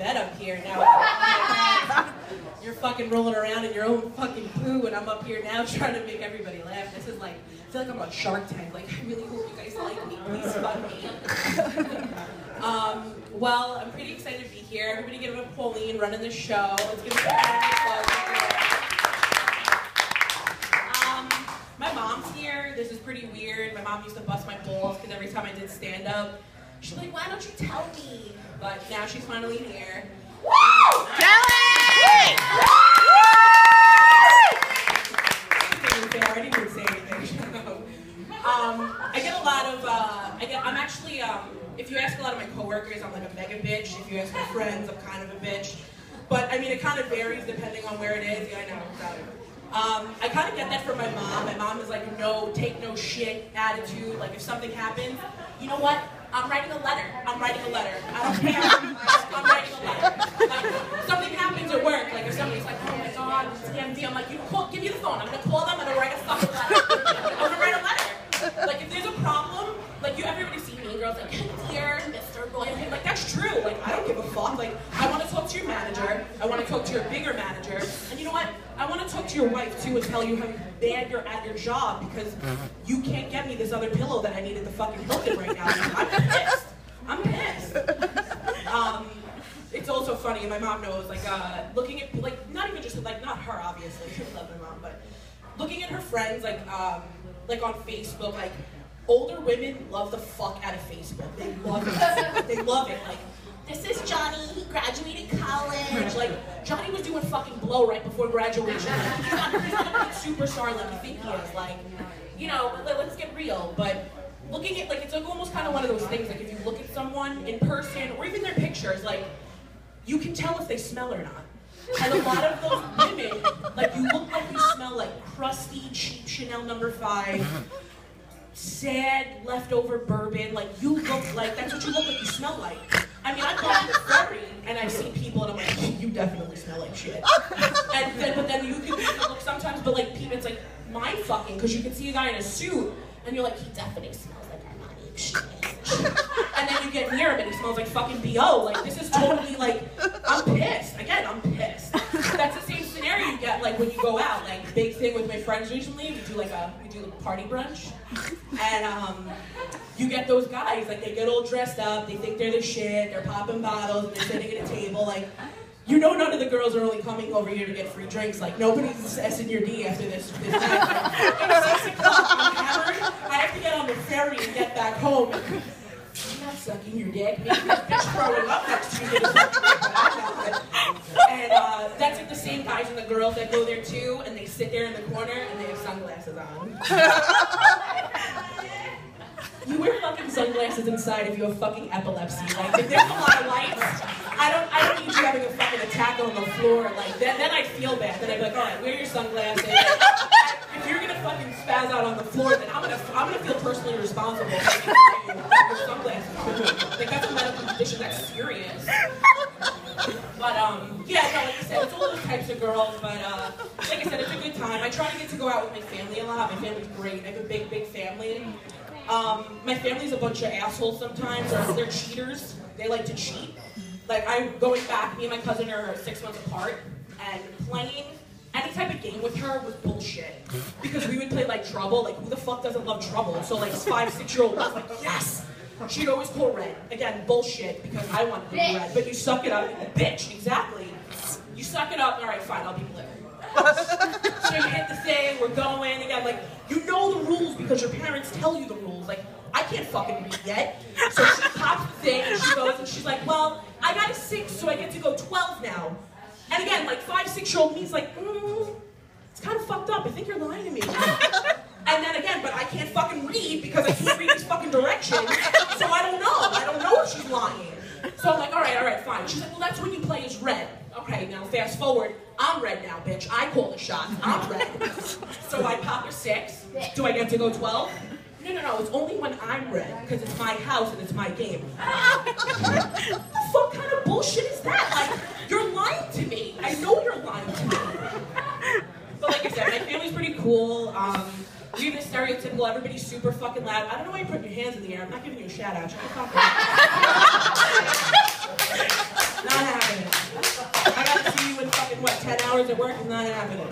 bed up here now. You're fucking rolling around in your own fucking poo, and I'm up here now trying to make everybody laugh. This is like, I feel like I'm on Shark Tank. Like, I really hope you guys like me. Please fuck me. Well, I'm pretty excited to be here. Everybody give it up Pauline running the show. Let's give it a round of applause. My mom's here. This is pretty weird. My mom used to bust my balls because every time I did stand-up, she's like, why don't you tell me? But now she's finally here. Woo! Kelly! I didn't even say anything. I get a lot of, I'm actually, if you ask a lot of my coworkers, I'm like a mega bitch. If you ask my friends, I'm kind of a bitch. But I mean, it kind of varies depending on where it is. Yeah, I know, got it. I kind of get that from my mom. My mom is like, no, take no shit attitude. Like, if something happens, you know what? I'm writing a letter. I'm writing a letter. I don't care. I'm writing a letter. Like, something happens at work. Like, if somebody's like, oh my God, it's MD, I'm like, give me the phone. I'm going to call them. I'm going to write a fucking letter. I'm going to write a letter. Like, if there's a problem, like, everybody see Mean Girls, like, dear Mr. Boy. Like, that's true. Like, I don't give a fuck. Like, I want to talk to your manager. I want to talk to your bigger manager. And you know what? I want to talk to your wife, too, and tell you how bad you're at your job because you can't get me this other pillow that I need at the fucking Hilton right now. I'm pissed. I'm pissed. It's also funny, and my mom knows, like, looking at, like, not even just, like, not her, obviously. I love my mom, but looking at her friends, like on Facebook, like, older women love the fuck out of Facebook. They love it. They love it. Like, this is Johnny, he graduated college. Like, Johnny was doing fucking blow right before graduation. Like, he's not a superstar like you think he is. Like, you know, let's get real. But looking at, like, it's almost kind of one of those things, like, if you look at someone in person, or even their pictures, like, you can tell if they smell or not. And a lot of those women, like, you look like you smell like crusty, cheap Chanel No. 5, sad, leftover bourbon. Like, you look like, that's what you look like you smell like. I mean, I've gone to the ferry, and I've seen people, and I'm like, you definitely smell like shit. And then, but then you can look sometimes, but like, it's like mind fucking, because you can see a guy in a suit, and you're like, he definitely smells like Armani shit. And then you get near him, and he smells like fucking B.O. Like, this is totally like, I'm pissed. Again, I'm pissed. That's the same scenario you get, like, when you go out. Like, big thing with my friends recently, we do a party brunch, and you get those guys, like, they get all dressed up, they think they're the shit, they're popping bottles, and they're sitting at a table, like, you know none of the girls are only coming over here to get free drinks. Like, nobody's S in your D after this night. It's 6 o'clock, I'm hammered, I have to get on the ferry and get back home. I'm not sucking your dick, maybe this bitch throwing up next to you is sucking your dick. And that's like the same guys and the girls that go there too, and they sit there in the corner and they have sunglasses on. You wear fucking sunglasses inside if you have fucking epilepsy. Like, if there's a lot of lights, I don't need you having a fucking attack on the floor. Like, then I'd feel bad. Then I'd be like, all right, wear your sunglasses. If you're gonna fucking spaz out on the floor, then I'm gonna feel personally responsible for your sunglasses. Like, that's a medical condition. That's serious. But yeah, no, like I said, it's all those types of girls. But like I said, it's a good time. I try to get to go out with my family a lot. My family's great. I have a big family. My family's a bunch of assholes sometimes. They're cheaters. They like to cheat. Like, going back, me and my cousin are 6 months apart, and playing any type of game with her was bullshit. Because we would play, like, Trouble. Like, who the fuck doesn't love Trouble? So, like, 5-6-year-old was like, yes! She'd always pull red. Again, bullshit, because I wanted to be red. But you suck it up. Bitch, exactly. You suck it up, all right, fine, I'll be blue. So you hit the thing, we're going, again, like, you know the rules because your parents tell you the rules. Like, I can't fucking read yet. So she pops the thing, and she goes, and she's like, well, I got a 6, so I get to go 12 now. And again, like, 5-6-year-old me's like, it's kind of fucked up, I think you're lying to me. And then again, but I can't fucking read because I can't read these fucking directions, so I don't know if she's lying. So I'm like, all right, fine. She's like, well, that's when you play as red. Okay, now fast forward, I'm red now, bitch. I call the shots, I'm red. So I pop a 6. Do I get to go 12? No, it's only when I'm red, because it's my house and it's my game. What the fuck kind of bullshit is that? Like, you're lying to me. I know you're lying to me. But like I said, my family's pretty cool. We have this stereotypical, everybody's super fucking loud. I don't know why you put your hands in the air. I'm not giving you a shout out. Shut the fuck up. Not happening. hours at work is not happening.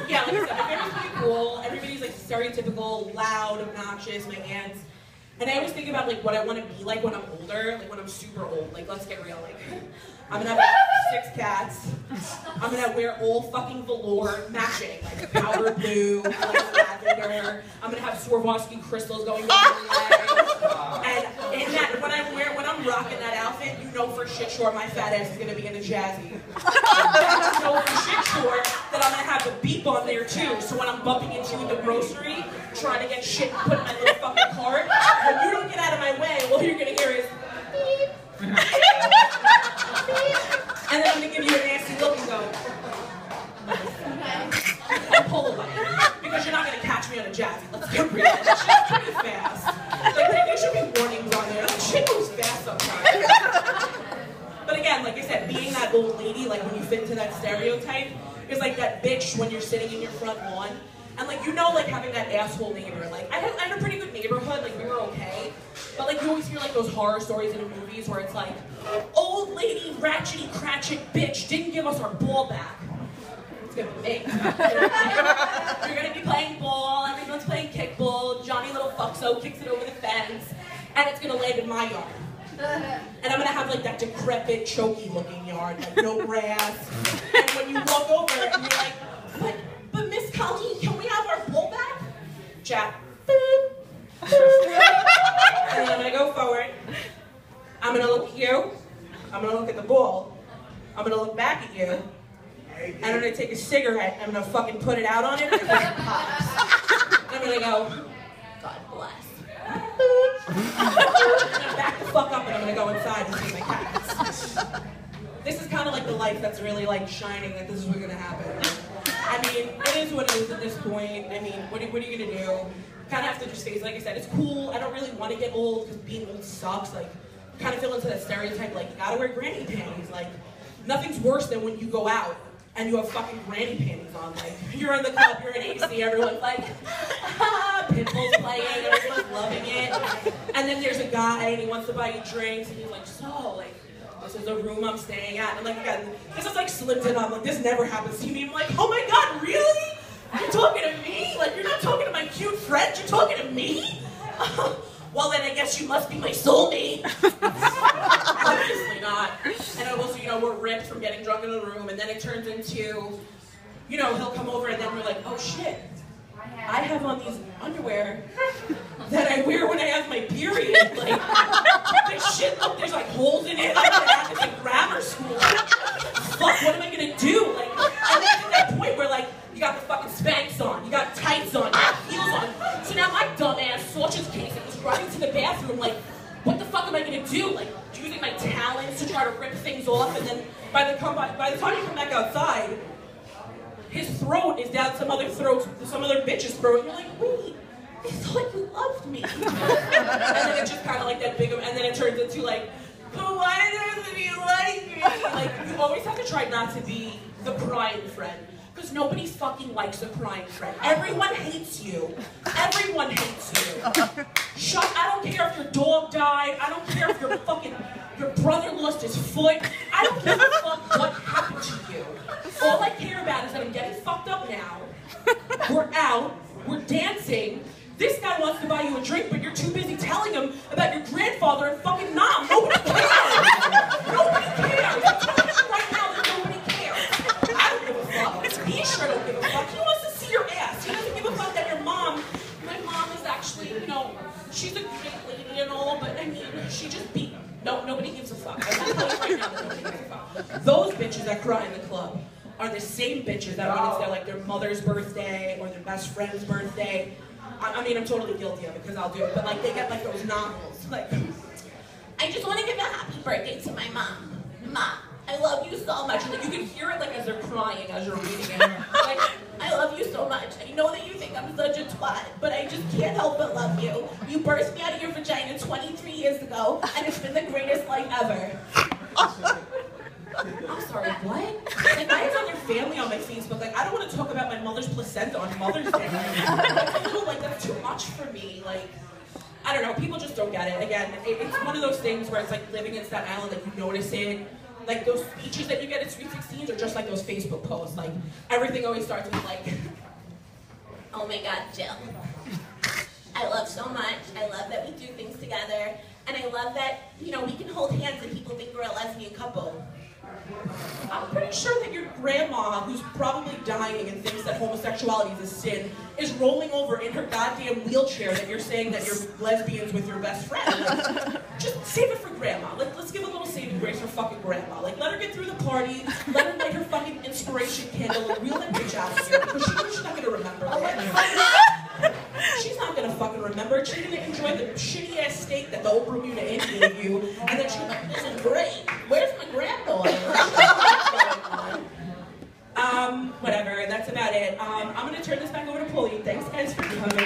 Yeah, like I said, my family's pretty cool. Everybody's like stereotypical, loud, obnoxious, my aunts. And I always think about like what I want to be like when I'm older, like when I'm super old. Like, let's get real. Like, I'm gonna have 6 cats. I'm gonna wear all fucking velour matching, like powder blue, like lavender. I'm gonna have Swarovski crystals going down my legs. And in that, when I'm rocking that outfit, you know for shit sure my fat ass is gonna be in a jazzy. You know for shit sure that I'm gonna have the beep on there too. So when I'm bumping into you in the grocery, trying to get shit put in my little fucking cart, when you don't get out of my way, all you're gonna hear is beep. And then I'm gonna give you a nasty look and go, and pull away. Because you're not gonna catch me on a jazzy. Let's get real. That shit's pretty fast. Like, there should be warnings on there. That shit moves fast sometimes. But again, like I said, being that old lady, like when you fit into that stereotype, is like that bitch when you're sitting in your front lawn. And like, you know, like having that asshole neighbor. Like, I had a pretty good neighborhood, like we were okay. But like, you always hear like those horror stories in the movies where it's like, old lady, ratchety, cratchit bitch didn't give us our ball back. It's gonna be me. You're gonna be playing ball, everyone's playing kickball, Johnny Little Fuckso kicks it over the fence, and it's gonna land in my yard. And I'm gonna have like that decrepit, choky looking yard, like no grass. And when you walk over and you're like, but Miss Colleen, can we have our ball back? Jack, boop, boop. And then I'm gonna go forward. I'm gonna look at you. I'm gonna look at the ball. I'm gonna look back at you. And I'm gonna take a cigarette and I'm gonna fucking put it out on it and it pops. And I'm gonna go, God bless. I'm gonna back the fuck up and I'm gonna go inside and see my cats. This is kind of like the life that's really like shining that this is what's gonna happen. I mean, it is what it is at this point. I mean, what are you gonna do? Kind of have to just face, like I said, it's cool. I don't really want to get old because being old sucks. Like, kind of feel into that stereotype, like, you gotta wear granny panties. Like, nothing's worse than when you go out and you have fucking granny panties on. Like, you're in the club, you're in AC, everyone's like, ah, Pitbull's playing, everyone's loving it. And then there's a guy and he wants to buy you drinks and he's like, so, like, this is the room I'm staying at. And like, again, this is like slipped in on, like, this never happens to me. I'm like, oh my God, really? You're talking to me? Like, you're not talking to my cute friend, you're talking to me? Well, then I guess you must be my soulmate. Obviously not. And also, you know, we're ripped from getting drunk in the room, and then it turns into, you know, he'll come over, and then we're like, oh shit, I have on these underwear that I wear when I have my period. Like, this shit, look, there's like holes in it. I'm gonna have this in grammar school. Fuck, what am I gonna do? Like, and then to that point where like, you got the fucking Spanx on, you got tights on, you got heels on. So now my dumb ass, Sausage Case, was running to the bathroom like, what the fuck am I gonna do? Like, using my talents to try to rip things off, and then by the time you come back outside, his throat is down some other bitch's throat, and you're like, wait, I thought you loved me. And then it's just kind of like that big, and then it turns into like, but why doesn't he like me? Like, you always have to try not to be the crying friend. Because nobody fucking likes a crying friend. Everyone hates you. Everyone hates you. I don't care if your dog died. I don't care if your brother lost his foot. I don't give a fuck what happened to you. All I care about is that I'm getting fucked up now. We're out. We're dancing. This guy wants to buy you a drink, but you're too busy telling him about your grandfather and fucking mom. Nobody cares. Nobody cares. I'm telling you right now that nobody cares. I don't give a fuck. He sure don't give a fuck. He wants to see your ass. He doesn't give a fuck that my mom is actually, you know, she's a great lady and all, but I mean, she just beat. No, nobody gives a fuck. I'm telling you right now that nobody gives a fuck. Those bitches that cry in the club are the same bitches that when it's their mother's birthday or their best friend's birthday. I mean, I'm totally guilty of it because I'll do it, but like they get like those novels. Like, I just want to give a happy birthday to my mom. Mom, I love you so much. And like, you can hear it like as they're crying as you're reading it. Like, I love you so much. I know that you think I'm such a twat, but I just can't help but love you. You burst me out of your vagina 23 years ago, and it's been the greatest life ever. I'm sorry, what? Like, I have other family on my Facebook. Like, I don't want to talk about my mother's placenta on Mother's Day. That's a little, like, that's too much for me. Like, I don't know. People just don't get it. Again, it's one of those things where it's like living in Staten Island, like, you notice it. like those speeches that you get at Sweet 16s are just like those Facebook posts. Like everything always starts with like, oh my God, Jill. I love so much. I love that we do things together. And I love that, you know, we can hold hands and people think we're a lesbian couple. I'm pretty sure that your grandma, who's probably dying and thinks that homosexuality is a sin, is rolling over in her goddamn wheelchair that you're saying that you're lesbians with your best friend. Like, just save it for grandma. Let's give a little saving grace for fucking grandma. Like, let her get through the party, let her light her fucking inspiration candle and reel that bitch out of here, because she's not gonna remember that. She's not gonna fucking remember. She's gonna enjoy the shitty ass steak that the old Bermuda Inn gave you, and then she's like, this is great. Where's my granddaughter? Whatever, that's about it. I'm gonna turn this back over to Pauline. Thanks guys for coming.